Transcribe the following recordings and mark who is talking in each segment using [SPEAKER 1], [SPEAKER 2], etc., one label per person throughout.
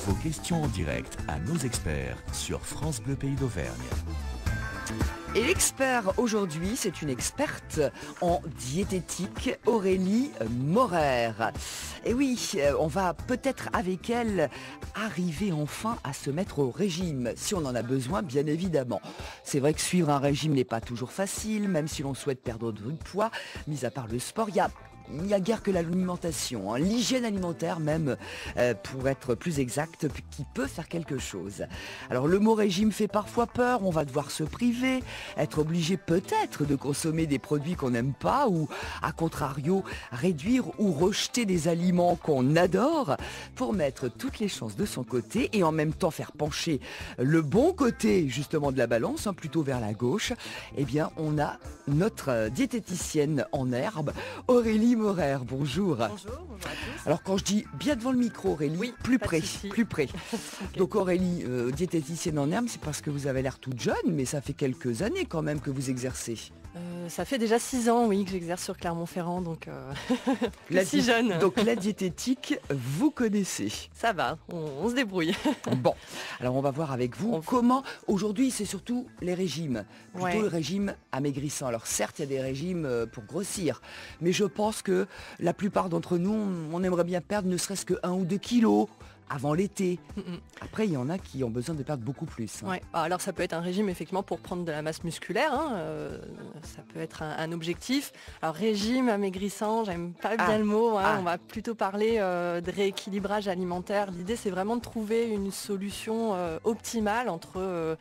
[SPEAKER 1] Vos questions en direct à nos experts sur France Bleu Pays d'Auvergne.
[SPEAKER 2] Et l'expert aujourd'hui, c'est une experte en diététique, Aurélie Morer. Et oui, on va peut-être avec elle arriver enfin à se mettre au régime, si on en a besoin, bien évidemment. C'est vrai que suivre un régime n'est pas toujours facile, même si l'on souhaite perdre du poids. Mis à part le sport, il n'y a guère que l'alimentation, l'hygiène alimentaire même, pour être plus exact, qui peut faire quelque chose. Alors le mot régime fait parfois peur, on va devoir se priver, être obligé peut-être de consommer des produits qu'on n'aime pas ou, à contrario, réduire ou rejeter des aliments qu'on adore pour mettre toutes les chances de son côté et en même temps faire pencher le bon côté justement de la balance, plutôt vers la gauche. Eh bien, on a notre diététicienne en herbe, Aurélie Morer, bonjour.
[SPEAKER 3] Bonjour, bonjour à tous.
[SPEAKER 2] Alors quand je dis bien devant le micro, Aurélie,
[SPEAKER 3] Oui,
[SPEAKER 2] plus
[SPEAKER 3] pas de
[SPEAKER 2] près,
[SPEAKER 3] souci.
[SPEAKER 2] plus près.
[SPEAKER 3] Okay.
[SPEAKER 2] Donc Aurélie, diététicienne en herbe, c'est parce que vous avez l'air toute jeune, mais ça fait quelques années quand même que vous exercez.
[SPEAKER 3] Ça fait déjà 6 ans, oui, que j'exerce sur Clermont-Ferrand, donc si jeune.
[SPEAKER 2] Donc la diététique, vous connaissez.
[SPEAKER 3] Ça va, on se débrouille.
[SPEAKER 2] Bon, alors on va voir avec vous comment, aujourd'hui c'est surtout les régimes, plutôt le régime amaigrissant. Alors certes, il y a des régimes pour grossir, mais je pense que la plupart d'entre nous, on aimerait bien perdre ne serait-ce que 1 ou 2 kilos avant l'été. Après, il y en a qui ont besoin de perdre beaucoup plus.
[SPEAKER 3] Ouais. Alors ça peut être un régime effectivement pour prendre de la masse musculaire, ça peut être un objectif. Alors régime amaigrissant, j'aime pas bien le mot, on va plutôt parler de rééquilibrage alimentaire. L'idée c'est vraiment de trouver une solution optimale entre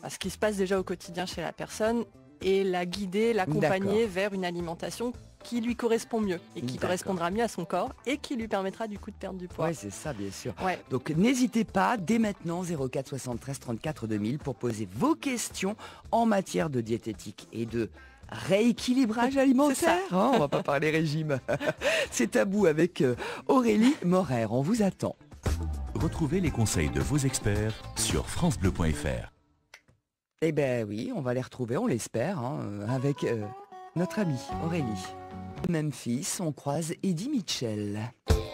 [SPEAKER 3] ce qui se passe déjà au quotidien chez la personne et la guider, l'accompagner vers une alimentation qui lui correspond mieux et qui correspondra mieux à son corps et qui lui permettra du coup de perdre du poids.
[SPEAKER 2] Oui, c'est ça, bien sûr.
[SPEAKER 3] Ouais.
[SPEAKER 2] Donc n'hésitez pas, dès maintenant, 04 73 34 2000 pour poser vos questions en matière de diététique et de rééquilibrage alimentaire. On va pas parler régime. C'est tabou avec Aurélie Morer. On vous attend.
[SPEAKER 1] Retrouvez les conseils de vos experts sur francebleu.fr.
[SPEAKER 2] Eh bien oui, on va les retrouver, on l'espère, avec notre amie Aurélie. Memphis, on croise Eddie Mitchell.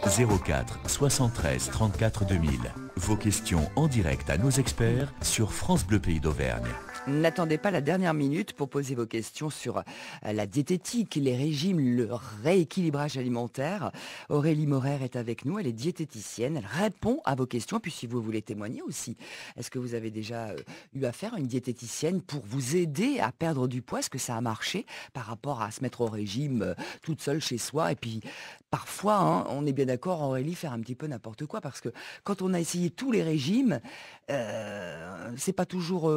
[SPEAKER 1] 04 73 34 2000. Vos questions en direct à nos experts sur France Bleu Pays d'Auvergne.
[SPEAKER 2] N'attendez pas la dernière minute pour poser vos questions sur la diététique, les régimes, le rééquilibrage alimentaire. Aurélie Morer est avec nous, elle est diététicienne, elle répond à vos questions. Puis si vous voulez témoigner aussi, est-ce que vous avez déjà eu affaire à une diététicienne pour vous aider à perdre du poids? Est-ce que ça a marché par rapport à se mettre au régime toute seule chez soi? Et puis parfois, on est bien d'accord Aurélie, faire un petit peu n'importe quoi, parce que quand on a essayé tous les régimes, c'est pas toujours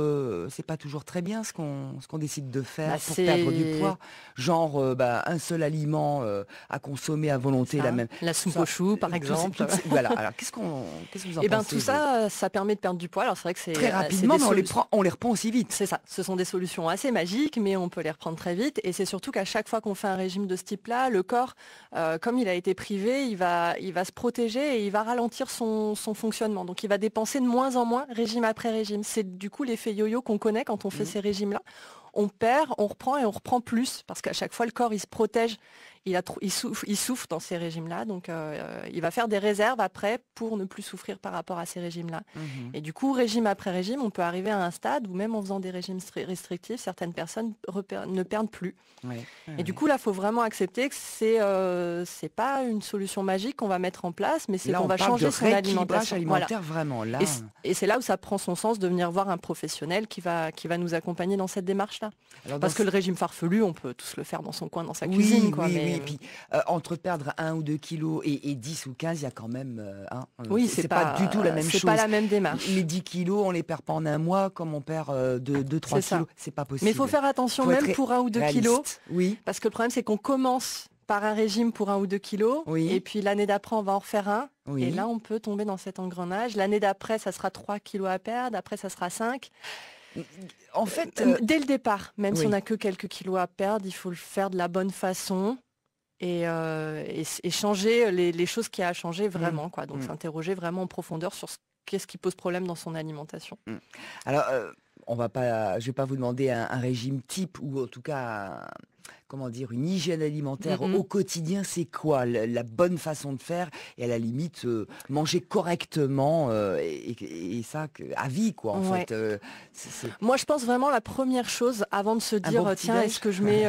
[SPEAKER 2] très bien ce qu'on décide de faire pour perdre du poids. Genre un seul aliment à consommer à volonté,
[SPEAKER 3] la soupe aux choux par exemple.
[SPEAKER 2] Voilà. Alors qu'est-ce que vous en pensez?
[SPEAKER 3] Tout ça, ça permet de perdre du poids. Alors c'est vrai que c'est
[SPEAKER 2] très rapidement, mais on les reprend aussi vite.
[SPEAKER 3] C'est ça. Ce sont des solutions assez magiques, mais on peut les reprendre très vite. Et c'est surtout qu'à chaque fois qu'on fait un régime de ce type-là, le corps, comme il a été privé, il va se protéger et il va ralentir son fonctionnement. Donc il va dépenser de moins en moins régime après régime. C'est du coup l'effet yo-yo qu'on connaît quand on fait ces régimes-là. On perd, on reprend et on reprend plus parce qu'à chaque fois le corps il se protège, il souffre dans ces régimes-là, donc il va faire des réserves après pour ne plus souffrir par rapport à ces régimes-là. Et du coup, régime après régime, on peut arriver à un stade où même en faisant des régimes restrictifs, certaines personnes ne perdent plus. Et du coup, là, il faut vraiment accepter que c'est pas une solution magique qu'on va mettre en place, mais c'est qu'on va changer son alimentation.
[SPEAKER 2] Alimentaire, vraiment, là.
[SPEAKER 3] Et c'est là où ça prend son sens de venir voir un professionnel qui va nous accompagner dans cette démarche-là. Parce que le régime farfelu, on peut tous le faire dans son coin, dans sa cuisine.
[SPEAKER 2] Et puis entre perdre 1 ou 2 kilos et 10 ou 15, il y a quand même
[SPEAKER 3] c'est
[SPEAKER 2] pas du tout la même chose.
[SPEAKER 3] C'est pas la même démarche.
[SPEAKER 2] Les 10 kilos, on les perd pas en un mois comme on perd 2-3 kilos. C'est pas possible.
[SPEAKER 3] Mais il faut faire attention même pour 1 ou 2 kilos.
[SPEAKER 2] Oui.
[SPEAKER 3] Parce que le problème, c'est qu'on commence par un régime pour 1 ou 2 kilos. Et puis l'année d'après, on va en refaire un. Et là, on peut tomber dans cet engrenage. L'année d'après, ça sera 3 kilos à perdre. Après, ça sera 5.
[SPEAKER 2] En fait,
[SPEAKER 3] dès le départ, même si on n'a que quelques kilos à perdre, il faut le faire de la bonne façon. Et changer les choses qui a à changer vraiment, quoi. Donc s'interroger vraiment en profondeur sur qu'est-ce qui pose problème dans son alimentation.
[SPEAKER 2] Alors, je vais pas vous demander un régime type ou en tout cas comment dire, une hygiène alimentaire au quotidien, c'est quoi la bonne façon de faire et à la limite manger correctement et ça à vie quoi en fait.
[SPEAKER 3] Moi je pense vraiment la première chose avant de se dire tiens est-ce que je mets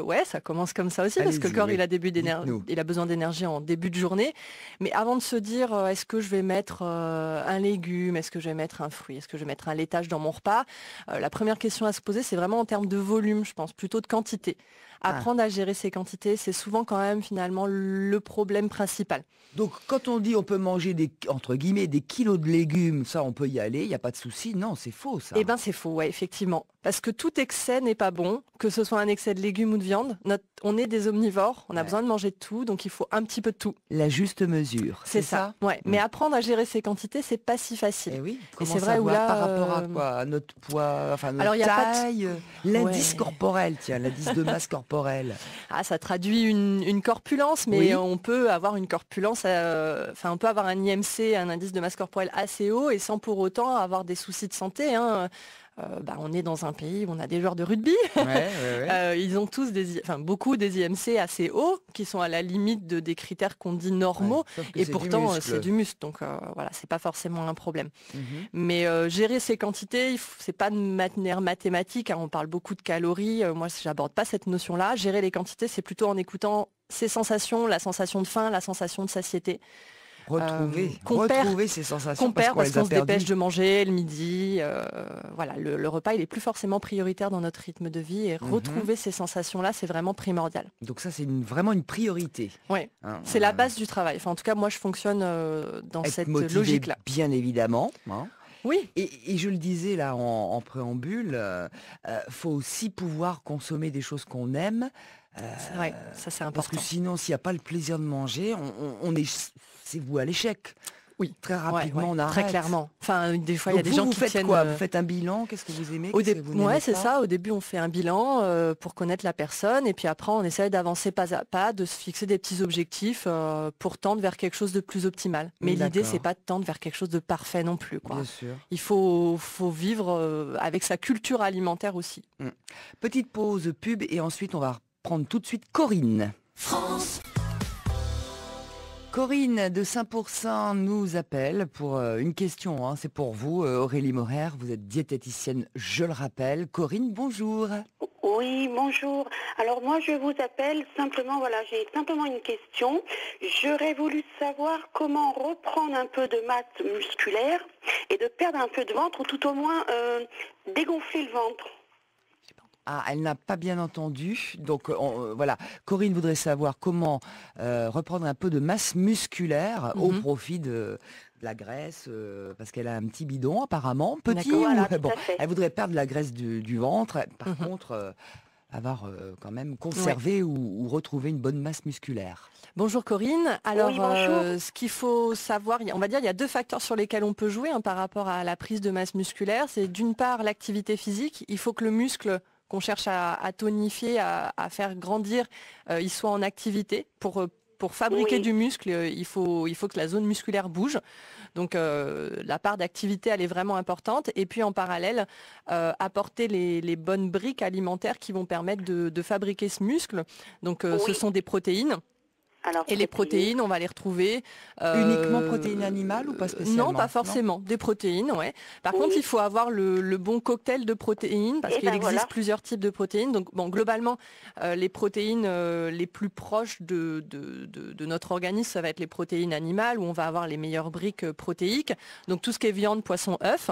[SPEAKER 3] ouais ça commence comme ça aussi parce que le corps il a besoin d'énergie en début de journée, mais avant de se dire est-ce que je vais mettre un légume, est-ce que je vais mettre un fruit, est-ce que je vais mettre un laitage dans mon repas, la première question à se poser c'est vraiment en termes de volume, je pense plutôt de quantité. Apprendre à gérer ces quantités, c'est souvent quand même finalement le problème principal.
[SPEAKER 2] Donc quand on dit on peut manger entre guillemets des kilos de légumes, ça on peut y aller, il n'y a pas de souci. Non, c'est faux ça.
[SPEAKER 3] Eh bien c'est faux, ouais, effectivement. Parce que tout excès n'est pas bon, que ce soit un excès de légumes ou de viande. On est des omnivores, on a besoin de manger de tout, donc il faut un petit peu de tout.
[SPEAKER 2] La juste mesure.
[SPEAKER 3] C'est ça. Ouais. Mais apprendre à gérer ces quantités, c'est pas si facile.
[SPEAKER 2] Et oui.
[SPEAKER 3] Et c'est vrai où là,
[SPEAKER 2] par rapport à quoi, à notre poids, enfin notre taille, l'indice corporel, tiens, l'indice de masse corporelle.
[SPEAKER 3] Ah, ça traduit une corpulence, mais on peut avoir une corpulence, on peut avoir un IMC, un indice de masse corporelle assez haut, et sans pour autant avoir des soucis de santé. Hein. On est dans un pays où on a des joueurs de rugby. Ils ont tous beaucoup des IMC assez hauts, qui sont à la limite des critères qu'on dit normaux, et pourtant c'est du muscle. Donc voilà, c'est pas forcément un problème. Mais gérer ces quantités, c'est pas de manière mathématique. Hein, on parle beaucoup de calories. Moi, j'aborde pas cette notion-là. Gérer les quantités, c'est plutôt en écoutant ces sensations, la sensation de faim, la sensation de satiété.
[SPEAKER 2] Retrouver ces sensations
[SPEAKER 3] parce qu'on se dépêche de manger le midi. Voilà, le repas il est plus forcément prioritaire dans notre rythme de vie et retrouver ces sensations-là, c'est vraiment primordial.
[SPEAKER 2] Donc ça, c'est vraiment une priorité.
[SPEAKER 3] Oui, c'est la base du travail. Enfin, en tout cas, moi, je fonctionne dans cette logique-là.
[SPEAKER 2] Bien évidemment. Hein.
[SPEAKER 3] Oui.
[SPEAKER 2] Et je le disais là en préambule, faut aussi pouvoir consommer des choses qu'on aime.
[SPEAKER 3] Ouais, ça c'est important.
[SPEAKER 2] Parce que sinon, s'il n'y a pas le plaisir de manger, c'est vous à l'échec.
[SPEAKER 3] Oui,
[SPEAKER 2] très rapidement on arrête.
[SPEAKER 3] Très clairement. Enfin, des fois il y a des gens qui
[SPEAKER 2] faites quoi Vous faites un bilan. Qu'est-ce que vous aimez
[SPEAKER 3] Ouais, c'est ça. Au début, on fait un bilan pour connaître la personne, et puis après, on essaie d'avancer pas à pas, de se fixer des petits objectifs pour tendre vers quelque chose de plus optimal. Mais l'idée, c'est pas de tendre vers quelque chose de parfait non plus, quoi.
[SPEAKER 2] Bien sûr.
[SPEAKER 3] Il faut vivre avec sa culture alimentaire aussi.
[SPEAKER 2] Petite pause pub et ensuite on va prendre tout de suite Corinne. France. Corinne de 5% nous appelle pour une question, c'est pour vous, Aurélie Morer, vous êtes diététicienne, je le rappelle. Corinne, bonjour.
[SPEAKER 4] Oui, bonjour. Alors moi je vous appelle simplement, j'ai simplement une question. J'aurais voulu savoir comment reprendre un peu de masse musculaire et de perdre un peu de ventre, ou tout au moins dégonfler le ventre.
[SPEAKER 2] Ah, elle n'a pas bien entendu. Donc voilà, Corinne voudrait savoir comment reprendre un peu de masse musculaire au profit de la graisse, parce qu'elle a un petit bidon apparemment, petit. Elle voudrait perdre la graisse du ventre. Par contre, avoir quand même conservé ou retrouver une bonne masse musculaire.
[SPEAKER 3] Bonjour Corinne. Alors,
[SPEAKER 4] oui, bonjour.
[SPEAKER 3] Ce qu'il faut savoir, on va dire, il y a deux facteurs sur lesquels on peut jouer par rapport à la prise de masse musculaire. C'est d'une part l'activité physique. Il faut que le muscle qu'on cherche à tonifier, à faire grandir, il soit en activité. Pour fabriquer du muscle, il faut que la zone musculaire bouge. Donc la part d'activité, elle est vraiment importante. Et puis en parallèle, apporter les bonnes briques alimentaires qui vont permettre de fabriquer ce muscle. Donc ce sont des protéines. Et les protéines, on va les retrouver...
[SPEAKER 2] Uniquement protéines animales ou pas spécialement?
[SPEAKER 3] Non, pas forcément. Des protéines, ouais. Par contre, il faut avoir le bon cocktail de protéines, parce qu'il existe plusieurs types de protéines. Donc, globalement, les protéines les plus proches de notre organisme, ça va être les protéines animales, où on va avoir les meilleures briques protéiques. Donc, tout ce qui est viande, poisson, œufs.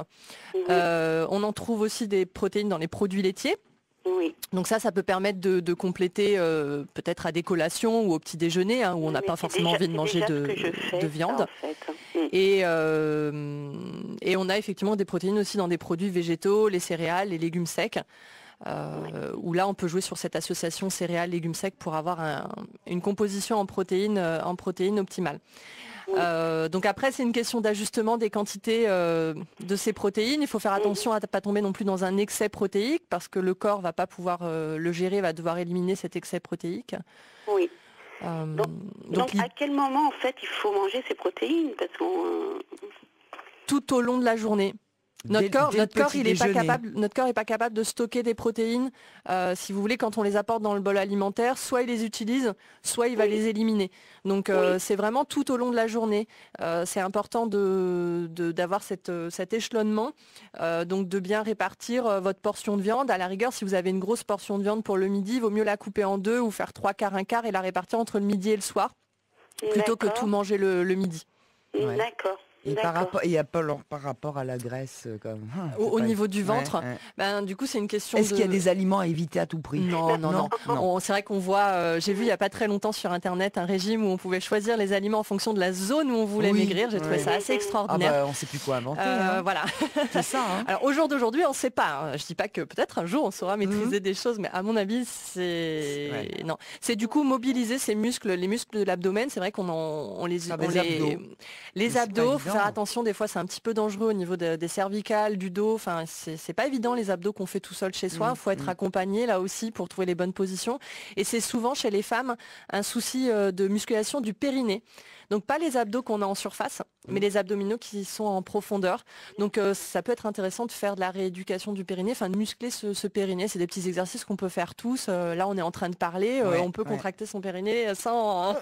[SPEAKER 3] On en trouve aussi des protéines dans les produits laitiers.
[SPEAKER 4] Oui.
[SPEAKER 3] Donc ça peut permettre de compléter peut-être à des collations ou au petit déjeuner, où on n'a pas forcément envie de manger de viande. Ça, en fait. Et on a effectivement des protéines aussi dans des produits végétaux, les céréales, les légumes secs. Où là on peut jouer sur cette association céréales, légumes secs pour avoir une composition en protéines optimale. Donc après c'est une question d'ajustement des quantités de ces protéines. Il faut faire attention à ne pas tomber non plus dans un excès protéique, parce que le corps va pas pouvoir le gérer, va devoir éliminer cet excès protéique.
[SPEAKER 4] Oui. Donc à quel moment en fait il faut manger ces protéines? Parce qu'on
[SPEAKER 3] tout au long de la journée. Notre corps, il est pas
[SPEAKER 2] déjeuner.
[SPEAKER 3] capable. Notre corps n'est pas capable de stocker des protéines. Si vous voulez, quand on les apporte dans le bol alimentaire, soit il les utilise, soit il va les éliminer. Donc c'est vraiment tout au long de la journée. C'est important d'avoir cet échelonnement, donc de bien répartir votre portion de viande. À la rigueur, si vous avez une grosse portion de viande pour le midi, il vaut mieux la couper en deux ou faire 3 quarts, un quart et la répartir entre le midi et le soir, plutôt que tout manger le midi.
[SPEAKER 2] Ouais.
[SPEAKER 4] D'accord.
[SPEAKER 2] Et par rapport à la graisse,
[SPEAKER 3] Au niveau du ventre,
[SPEAKER 2] ouais.
[SPEAKER 3] du coup c'est une question
[SPEAKER 2] Est-ce qu'il y a des aliments à éviter à tout prix?
[SPEAKER 3] Non. C'est vrai qu'on voit, j'ai vu il n'y a pas très longtemps sur internet un régime où on pouvait choisir les aliments en fonction de la zone où on voulait maigrir. J'ai trouvé ça assez extraordinaire.
[SPEAKER 2] On ne sait plus quoi inventer.
[SPEAKER 3] Voilà.
[SPEAKER 2] C'est ça.
[SPEAKER 3] Alors au jour d'aujourd'hui, on ne sait pas. Je dis pas que peut-être un jour on saura maîtriser des choses, mais à mon avis, non. C'est du coup mobiliser ces muscles, les muscles de l'abdomen. C'est vrai qu'on les abdos. Faut faire attention. Des fois, c'est un petit peu dangereux au niveau des cervicales, du dos. Enfin, c'est pas évident les abdos qu'on fait tout seul chez soi. Il faut être accompagné là aussi pour trouver les bonnes positions. Et c'est souvent chez les femmes un souci de musculation du périnée. Donc pas les abdos qu'on a en surface, mais les abdominaux qui sont en profondeur. Donc ça peut être intéressant de faire de la rééducation du périnée, enfin de muscler ce périnée. C'est des petits exercices qu'on peut faire tous. Là on est en train de parler, on peut contracter son périnée sans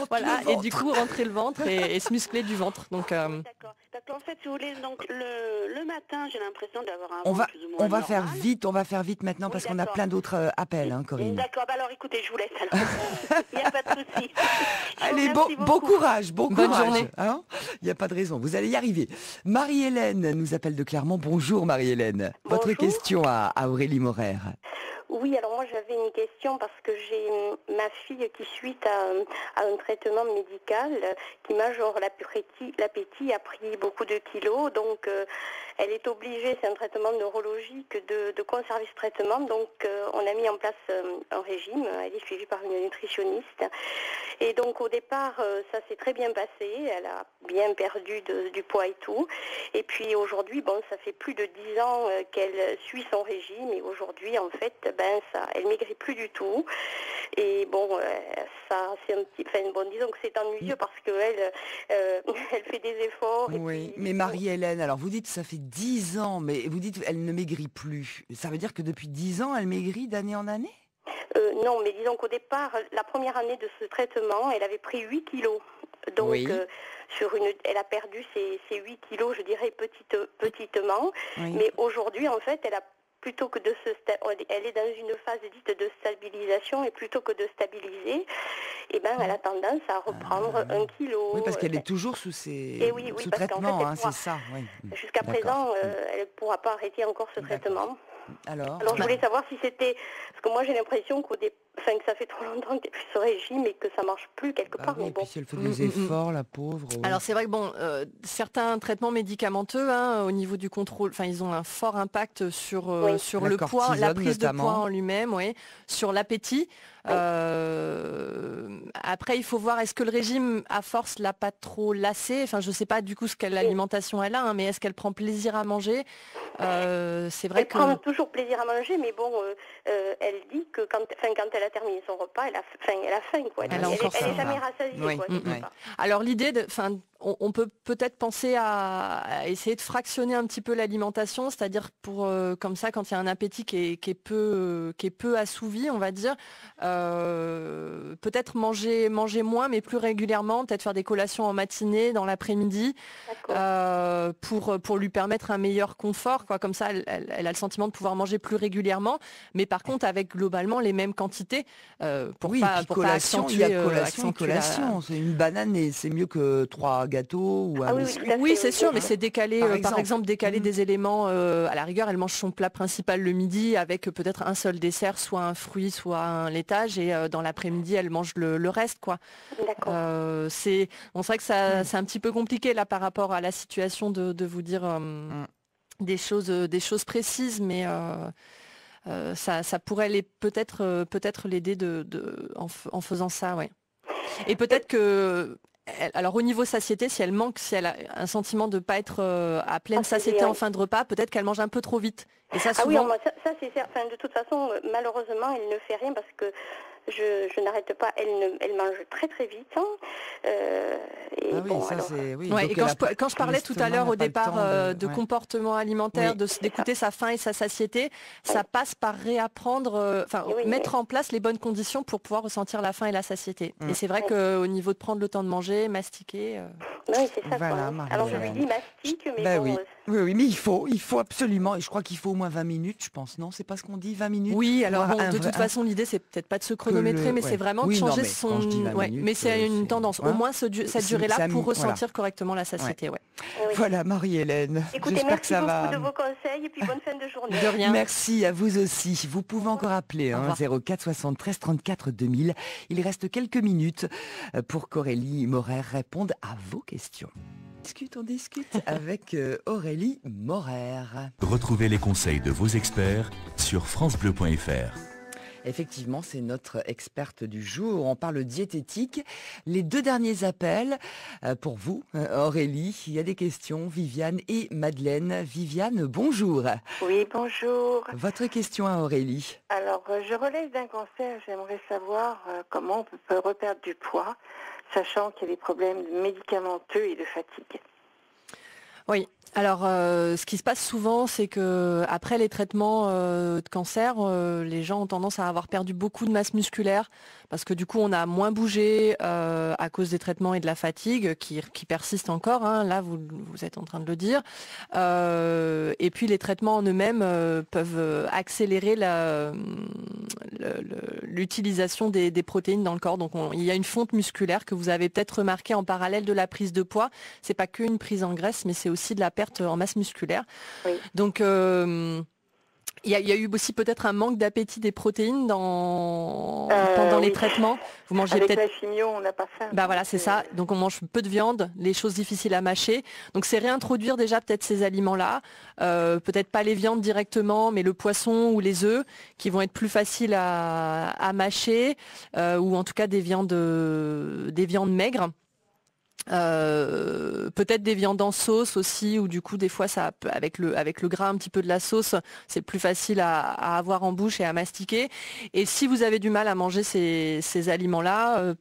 [SPEAKER 3] voilà, et du coup rentrer le ventre et se muscler du ventre. Donc
[SPEAKER 4] D'accord. En fait, si vous voulez, donc le matin, j'ai l'impression d'avoir un ventre plus ou moins
[SPEAKER 2] on va
[SPEAKER 4] normal.
[SPEAKER 2] faire vite maintenant parce qu'on a plein d'autres appels, Corinne.
[SPEAKER 4] D'accord, alors écoutez, je vous laisse alors. Il n'y a pas de souci.
[SPEAKER 2] Allez, bon courage, bonne journée. Il n'y a pas de raison, vous allez y arriver. Marie-Hélène nous appelle de Clermont. Bonjour Marie-Hélène. Votre question à Aurélie Morer.
[SPEAKER 4] Oui, alors moi j'avais une question parce que j'ai ma fille qui, suite à un traitement médical qui majore l'appétit, a pris beaucoup de kilos. Donc elle est obligée, c'est un traitement neurologique, de conserver ce traitement. Donc on a mis en place un régime. Elle est suivie par une nutritionniste. Et donc au départ, ça s'est très bien passé. Elle a bien perdu du poids et tout. Et puis aujourd'hui, ça fait plus de 10 ans qu'elle suit son régime. Et aujourd'hui, en fait, elle maigrit plus du tout. Et ça, c'est un petit... disons que c'est ennuyeux parce qu'elle elle fait des efforts.
[SPEAKER 2] Oui, mais Marie-Hélène, alors vous dites ça fait 10 ans, mais vous dites elle ne maigrit plus. Ça veut dire que depuis 10 ans, elle maigrit d'année en année?
[SPEAKER 4] Non, mais disons qu'au départ, la première année de ce traitement, elle avait pris 8 kilos. Donc, elle a perdu ses 8 kilos, je dirais, petitement. Oui. Mais aujourd'hui, en fait, plutôt que elle est dans une phase dite de stabilisation, et plutôt que de stabiliser, elle a tendance à reprendre 1 kilo.
[SPEAKER 2] Oui, parce qu'elle est toujours sous traitement, c'est ça. Oui.
[SPEAKER 4] Jusqu'à présent, elle ne pourra pas arrêter encore ce traitement.
[SPEAKER 2] Alors
[SPEAKER 4] je voulais savoir si c'était... Parce que moi j'ai l'impression que ça fait trop longtemps qu'elle fait ce régime et que ça marche plus quelque part.
[SPEAKER 2] Oui, et puis si elle fait des efforts, la pauvre... Oui.
[SPEAKER 3] Alors c'est vrai que certains traitements médicamenteux, au niveau du contrôle, ils ont un fort impact sur le poids, la prise de poids en lui-même, sur l'appétit. Après, il faut voir, est-ce que le régime, à force, l'a pas trop lassé? Je ne sais pas du coup quelle alimentation elle a, mais est-ce qu'elle prend plaisir à manger? C'est vrai
[SPEAKER 4] elle prend toujours plaisir à manger, mais elle dit que quand elle a terminé son repas, elle a faim. Quoi. Elle n'est jamais rassasiée.
[SPEAKER 2] Oui.
[SPEAKER 4] Quoi,
[SPEAKER 3] alors l'idée, on peut peut-être penser à essayer de fractionner un petit peu l'alimentation, c'est-à-dire comme ça, quand il y a un appétit qui est peu assouvi, on va dire, peut-être manger moins, mais plus régulièrement, peut-être faire des collations en matinée, dans l'après-midi, pour lui permettre un meilleur confort, quoi. Comme ça, elle a le sentiment de pouvoir manger plus régulièrement, mais par contre avec globalement les mêmes quantités, pour pas accentuer.
[SPEAKER 2] Il y a collation. C'est une banane et c'est mieux que 3 gâteaux ou un biscuit.
[SPEAKER 3] Oui, c'est sûr, mais c'est décaler, par exemple, des éléments. À la rigueur, elle mange son plat principal le midi avec peut-être un seul dessert, soit un fruit, soit un laitage, et dans l'après-midi, elle mange le reste, quoi.
[SPEAKER 4] D'accord.
[SPEAKER 3] C'est vrai que c'est un petit peu compliqué là par rapport à la situation de vous dire des choses précises, mais ça pourrait peut-être l'aider en faisant ça, ouais. Et peut-être que... Alors au niveau satiété, si elle a un sentiment de ne pas être à pleine satiété en fin de repas, peut-être qu'elle mange un peu trop vite. Et ça, souvent...
[SPEAKER 4] ça c'est certain. De toute façon, malheureusement, elle ne fait rien parce que Je n'arrête pas. Elle mange très très vite. Hein. Et
[SPEAKER 2] Ah oui,
[SPEAKER 4] bon,
[SPEAKER 2] ça
[SPEAKER 4] alors,
[SPEAKER 2] c'est... Oui,
[SPEAKER 3] Ouais,
[SPEAKER 2] donc
[SPEAKER 3] et quand je parlais tout à l'heure au départ de
[SPEAKER 2] ouais.
[SPEAKER 3] comportement alimentaire,
[SPEAKER 2] Oui.
[SPEAKER 3] d'écouter sa faim et sa satiété, ça passe par réapprendre, mettre en place les bonnes conditions pour pouvoir ressentir la faim et la satiété. Et c'est vrai qu'au niveau de prendre le temps de manger, mastiquer...
[SPEAKER 4] Oui, c'est ça.
[SPEAKER 2] Voilà,
[SPEAKER 4] Quoi. Alors je lui dis mastique, mais
[SPEAKER 2] Ben
[SPEAKER 4] bon...
[SPEAKER 2] oui. Oui, mais il faut absolument, et je crois qu'il faut au moins 20 minutes, je pense, non? C'est pas ce qu'on dit, 20 minutes?
[SPEAKER 3] Oui, alors
[SPEAKER 2] Voir
[SPEAKER 3] bon, de toute façon, l'idée, c'est peut-être pas de se chronométrer, mais c'est
[SPEAKER 2] ouais.
[SPEAKER 3] vraiment de
[SPEAKER 2] Oui, non,
[SPEAKER 3] changer
[SPEAKER 2] mais quand je dis 20 minutes,
[SPEAKER 3] mais c'est une tendance. Au
[SPEAKER 2] hein,
[SPEAKER 3] moins cette durée-là pour ressentir correctement la satiété. Ouais.
[SPEAKER 4] Oui.
[SPEAKER 2] Voilà, Marie-Hélène.
[SPEAKER 4] Écoutez,
[SPEAKER 2] J'espère que
[SPEAKER 4] merci
[SPEAKER 2] ça
[SPEAKER 4] beaucoup
[SPEAKER 2] va.
[SPEAKER 4] de vos conseils et puis bonne fin de journée.
[SPEAKER 3] De rien.
[SPEAKER 2] Merci à vous aussi. Vous pouvez encore appeler 04 73 34 2000. Il reste quelques minutes pour qu'Aurélie Morer réponde à vos questions. On discute avec Aurélie Morer.
[SPEAKER 1] Retrouvez les conseils de vos experts sur francebleu.fr.
[SPEAKER 2] Effectivement, c'est notre experte du jour. On parle diététique. Les 2 derniers appels pour vous, Aurélie. Il y a des questions, Viviane et Madeleine. Viviane, bonjour.
[SPEAKER 4] Oui, bonjour.
[SPEAKER 2] Votre question à Aurélie.
[SPEAKER 4] Alors, je relève d'un cancer. J'aimerais savoir comment on peut reperdre du poids, sachant qu'il y a des problèmes médicamenteux et de fatigue.
[SPEAKER 3] Oui. Alors, ce qui se passe souvent, c'est que après les traitements de cancer, les gens ont tendance à avoir perdu beaucoup de masse musculaire parce que du coup, on a moins bougé à cause des traitements et de la fatigue qui persistent encore. Hein, là, vous êtes en train de le dire. Et puis, les traitements en eux-mêmes peuvent accélérer l'utilisation des protéines dans le corps. Donc, il y a une fonte musculaire que vous avez peut-être remarqué en parallèle de la prise de poids. C'est pas qu'une prise en graisse, mais c'est aussi de la perte en masse musculaire.
[SPEAKER 4] Oui.
[SPEAKER 3] Donc, il y a eu aussi peut-être un manque d'appétit des protéines pendant les traitements. Vous mangez
[SPEAKER 4] avec
[SPEAKER 3] peut-être...
[SPEAKER 4] la chimio, on n'a pas faim.
[SPEAKER 3] Bah voilà, c'est ça. Donc on mange peu de viande, les choses difficiles à mâcher. Donc c'est réintroduire déjà peut-être ces aliments-là. Peut-être pas les viandes directement, mais le poisson ou les œufs qui vont être plus faciles à mâcher, ou en tout cas des viandes maigres. Peut-être des viandes en sauce aussi, où du coup des fois ça avec le gras un petit peu de la sauce, c'est plus facile à avoir en bouche et à mastiquer. Et si vous avez du mal à manger ces aliments-là,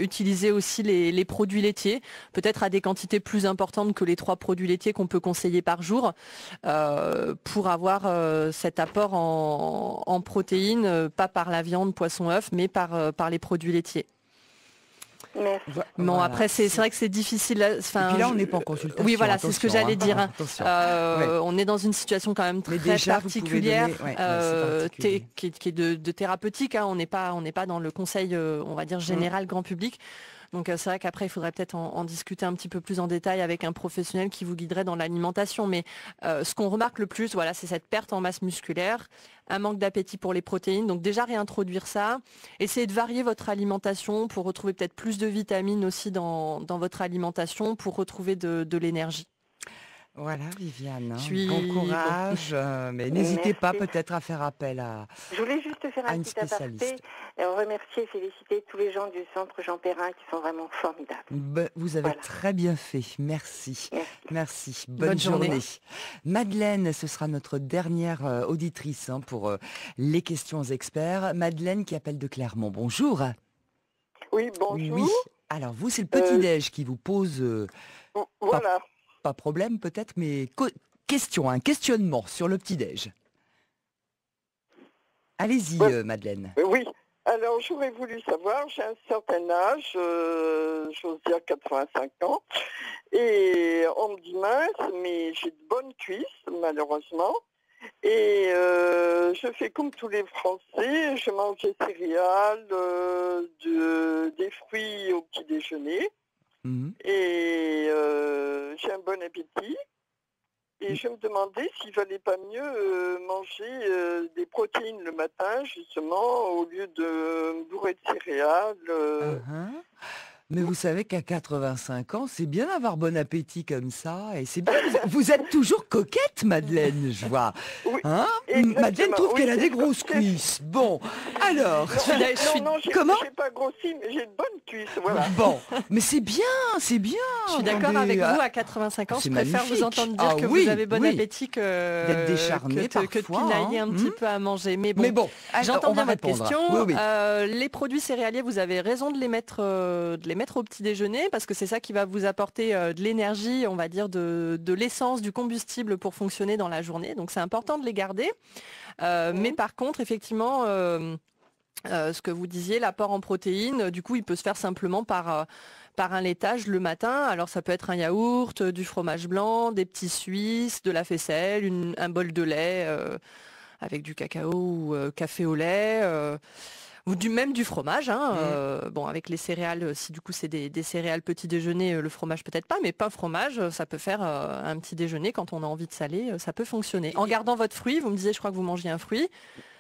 [SPEAKER 3] utilisez aussi les produits laitiers, peut-être à des quantités plus importantes que les 3 produits laitiers qu'on peut conseiller par jour, pour avoir cet apport en protéines, pas par la viande, poisson, œuf, mais par les produits laitiers.
[SPEAKER 4] Merci.
[SPEAKER 3] Bon,
[SPEAKER 2] Voilà.
[SPEAKER 3] après, c'est vrai que c'est difficile.
[SPEAKER 2] Et puis là, on n'est pas en consultation.
[SPEAKER 3] Oui, voilà, c'est ce que j'allais dire. Hein.
[SPEAKER 2] Ouais.
[SPEAKER 3] On est dans une situation quand même très particulière, qui est de thérapeutique. Hein. On n'est pas dans le conseil, on va dire, général, grand public. Donc c'est vrai qu'après, il faudrait peut-être en discuter un petit peu plus en détail avec un professionnel qui vous guiderait dans l'alimentation. Mais ce qu'on remarque le plus, voilà, c'est cette perte en masse musculaire, un manque d'appétit pour les protéines. Donc déjà réintroduire ça, essayez de varier votre alimentation pour retrouver peut-être plus de vitamines aussi dans votre alimentation pour retrouver de l'énergie.
[SPEAKER 2] Voilà, Viviane,
[SPEAKER 3] Bon
[SPEAKER 2] courage, mais n'hésitez pas peut-être à faire appel à
[SPEAKER 4] Je voulais juste faire un petit aparté et remercier et féliciter tous les gens du centre Jean Perrin qui sont vraiment formidables.
[SPEAKER 2] Vous avez très bien fait, merci. Merci. Bonne
[SPEAKER 3] journée.
[SPEAKER 2] Madeleine, ce sera notre dernière auditrice pour les questions aux experts. Madeleine qui appelle de Clermont, bonjour.
[SPEAKER 5] Oui, bonjour.
[SPEAKER 2] Oui, alors vous, c'est le petit-déj qui vous pose...
[SPEAKER 5] voilà.
[SPEAKER 2] Pas problème peut-être, mais un questionnement sur le petit-déj. Allez-y, Madeleine.
[SPEAKER 5] Oui, alors j'aurais voulu savoir, j'ai un certain âge, j'ose dire 85 ans, et on me dit mince, mais j'ai de bonnes cuisses, malheureusement, et je fais comme tous les Français, je mange des céréales, des fruits au petit déjeuner. Et j'ai un bon appétit et je me demandais s'il valait pas mieux manger des protéines le matin justement au lieu de me bourrer de céréales.
[SPEAKER 2] Mais vous savez qu'à 85 ans, c'est bien d'avoir bon appétit comme ça. Et c'est bien. Vous êtes toujours coquette, Madeleine, je vois.
[SPEAKER 5] Oui,
[SPEAKER 2] Hein,
[SPEAKER 5] exactement.
[SPEAKER 2] Madeleine trouve
[SPEAKER 5] Oui,
[SPEAKER 2] qu'elle a
[SPEAKER 5] c'est
[SPEAKER 2] des
[SPEAKER 5] ça.
[SPEAKER 2] grosses cuisses. Bon, alors.
[SPEAKER 5] Non,
[SPEAKER 2] Comment
[SPEAKER 5] j'ai pas grossi, mais j'ai de bonnes cuisses, voilà.
[SPEAKER 2] Bon, mais c'est bien, c'est bien.
[SPEAKER 3] Je suis d'accord
[SPEAKER 2] Attendez,
[SPEAKER 3] avec vous,
[SPEAKER 2] ah,
[SPEAKER 3] à 85 ans,
[SPEAKER 2] c'est
[SPEAKER 3] je préfère vous
[SPEAKER 2] magnifique.
[SPEAKER 3] entendre dire
[SPEAKER 2] Ah
[SPEAKER 3] que
[SPEAKER 2] oui,
[SPEAKER 3] vous avez bon
[SPEAKER 2] oui.
[SPEAKER 3] appétit
[SPEAKER 2] D'être décharné
[SPEAKER 3] que de
[SPEAKER 2] parfois,
[SPEAKER 3] pinailler
[SPEAKER 2] hein.
[SPEAKER 3] un petit peu à manger. Mais
[SPEAKER 2] Mais bon,
[SPEAKER 3] j'entends
[SPEAKER 2] on va
[SPEAKER 3] bien votre
[SPEAKER 2] répondre.
[SPEAKER 3] question.
[SPEAKER 2] Oui, oui.
[SPEAKER 3] Les produits céréaliers, vous avez raison de les mettre au petit déjeuner parce que c'est ça qui va vous apporter de l'énergie, on va dire de l'essence, du combustible pour fonctionner dans la journée. Donc c'est important de les garder. Mais par contre, effectivement, ce que vous disiez, l'apport en protéines, du coup, il peut se faire simplement par un laitage le matin. Alors ça peut être un yaourt, du fromage blanc, des petits suisses, de la faisselle, un bol de lait avec du cacao ou café au lait. Ou même du fromage, hein, bon avec les céréales, si du coup c'est des céréales petit déjeuner, le fromage peut-être pas, mais pain fromage, ça peut faire un petit déjeuner quand on a envie de saler, ça peut fonctionner. En gardant votre fruit, vous me disiez, je crois que vous mangiez un fruit.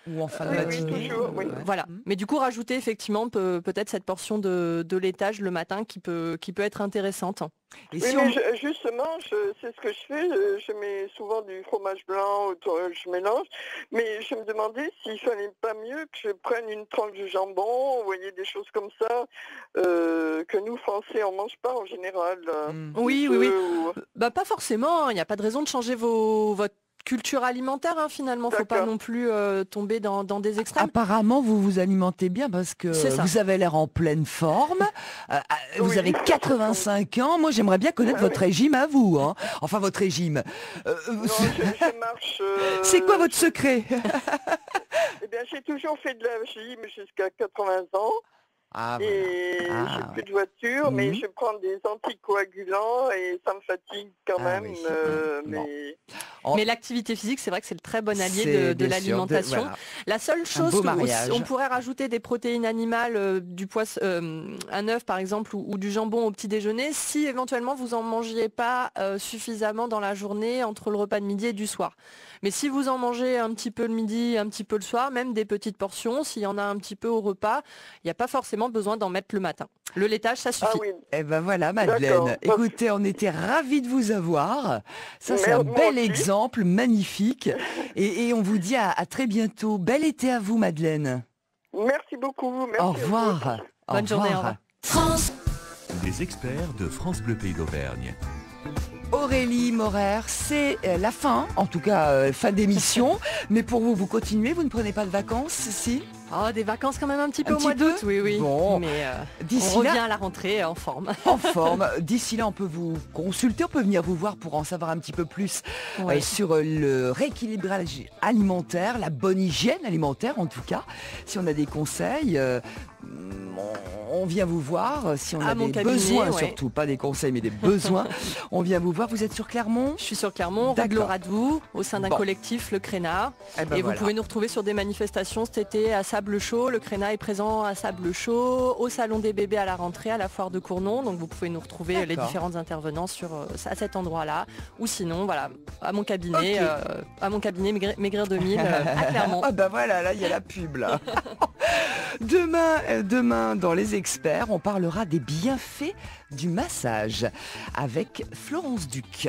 [SPEAKER 2] Ou en fin de
[SPEAKER 5] Oui,
[SPEAKER 2] matinée.
[SPEAKER 5] toujours, oui.
[SPEAKER 3] Voilà. Mais du coup, rajouter effectivement peut-être cette portion de laitage le matin qui peut être intéressante.
[SPEAKER 2] Et
[SPEAKER 5] Oui,
[SPEAKER 2] si
[SPEAKER 5] mais
[SPEAKER 2] on...
[SPEAKER 5] justement, c'est ce que je fais. Je mets souvent du fromage blanc, je mélange. Mais je me demandais s'il fallait pas mieux que je prenne une tranche de jambon, vous voyez, des choses comme ça, que nous, Français, on mange pas en général.
[SPEAKER 3] Oui. Bah, pas forcément. Il n'y a pas de raison de changer votre culture alimentaire, hein, finalement. Faut pas
[SPEAKER 5] D'accord.
[SPEAKER 3] non plus tomber dans des extrêmes.
[SPEAKER 2] Apparemment, vous vous alimentez bien parce que
[SPEAKER 3] C'est ça.
[SPEAKER 2] vous avez l'air en pleine forme. Vous
[SPEAKER 5] Oui.
[SPEAKER 2] avez 85 ans. Moi, j'aimerais bien connaître votre régime à vous. Hein. Enfin, votre régime.
[SPEAKER 5] Non, je marche.
[SPEAKER 2] C'est quoi votre secret?
[SPEAKER 5] Eh bien, j'ai toujours fait de la gym jusqu'à 80 ans.
[SPEAKER 2] Ah,
[SPEAKER 5] Et
[SPEAKER 2] Ah,
[SPEAKER 5] j'ai plus de voiture, mais
[SPEAKER 2] Mhm.
[SPEAKER 5] je prends des anticoagulants et ça me fatigue quand
[SPEAKER 2] Ah
[SPEAKER 5] même.
[SPEAKER 2] oui.
[SPEAKER 5] Mais
[SPEAKER 3] Mais l'activité physique, c'est vrai que c'est le très bon allié
[SPEAKER 2] C'est
[SPEAKER 3] de
[SPEAKER 2] bien sûr
[SPEAKER 3] l'alimentation.
[SPEAKER 2] voilà.
[SPEAKER 3] La seule chose
[SPEAKER 2] beau
[SPEAKER 3] que
[SPEAKER 2] mariage.
[SPEAKER 3] on pourrait rajouter des protéines animales, du poisson, un œuf par exemple, ou du jambon au petit déjeuner, si éventuellement vous en mangiez pas suffisamment dans la journée entre le repas de midi et du soir. Mais si vous en mangez un petit peu le midi, un petit peu le soir, même des petites portions, s'il y en a un petit peu au repas, il n'y a pas forcément besoin d'en mettre le matin. Le laitage, ça suffit.
[SPEAKER 5] ah oui,
[SPEAKER 2] Eh ben voilà, Madeleine.
[SPEAKER 5] D'accord.
[SPEAKER 2] Écoutez, on était ravis de vous avoir. Ça, c'est un
[SPEAKER 5] Moi
[SPEAKER 2] bel
[SPEAKER 5] aussi.
[SPEAKER 2] exemple, magnifique. Et on vous dit à très bientôt. Bel été à vous, Madeleine.
[SPEAKER 5] merci beaucoup. Merci
[SPEAKER 2] Au
[SPEAKER 5] à vous.
[SPEAKER 2] revoir.
[SPEAKER 3] Bonne journée, au revoir.
[SPEAKER 1] Les experts de France Bleu Pays d'Auvergne.
[SPEAKER 2] Aurélie Morer, c'est la fin, en tout cas fin d'émission. Mais pour vous, vous continuez, vous ne prenez pas de vacances, si?
[SPEAKER 3] Oh, des vacances quand même un petit peu
[SPEAKER 2] Un
[SPEAKER 3] au mois
[SPEAKER 2] petit peu
[SPEAKER 3] d'août, oui.
[SPEAKER 2] Bon.
[SPEAKER 3] Mais
[SPEAKER 2] D'ici
[SPEAKER 3] on
[SPEAKER 2] là-
[SPEAKER 3] revient à la rentrée en forme.
[SPEAKER 2] En forme. D'ici là, on peut vous consulter, on peut venir vous voir pour en savoir un petit peu plus
[SPEAKER 3] Ouais.
[SPEAKER 2] sur le rééquilibrage alimentaire, la bonne hygiène alimentaire en tout cas. Si on a des conseils, on vient vous voir. Si on
[SPEAKER 3] À
[SPEAKER 2] a
[SPEAKER 3] mon
[SPEAKER 2] des
[SPEAKER 3] cabinet,
[SPEAKER 2] besoins,
[SPEAKER 3] ouais.
[SPEAKER 2] surtout pas des conseils mais des besoins, on vient vous voir. Vous êtes sur Clermont?
[SPEAKER 3] Je suis sur Clermont, rue de
[SPEAKER 2] D'accord.
[SPEAKER 3] l'Oradou, au sein d'un
[SPEAKER 2] Bon.
[SPEAKER 3] collectif, le Crénat.
[SPEAKER 2] Eh ben
[SPEAKER 3] Et
[SPEAKER 2] voilà.
[SPEAKER 3] vous pouvez nous retrouver sur des manifestations cet été à Sable Chaud. Le Crénat est présent à Sable Chaud, au Salon des bébés à la rentrée, à la foire de Cournon. Donc vous pouvez nous retrouver les
[SPEAKER 2] D'accord.
[SPEAKER 3] différents intervenants à cet endroit-là. Ou sinon, voilà, à mon cabinet, Maigrir 2000 à Clermont.
[SPEAKER 2] Ah ben voilà, là il y a la pub là. Demain dans Les Experts, on parlera des bienfaits du massage avec Florence Duc.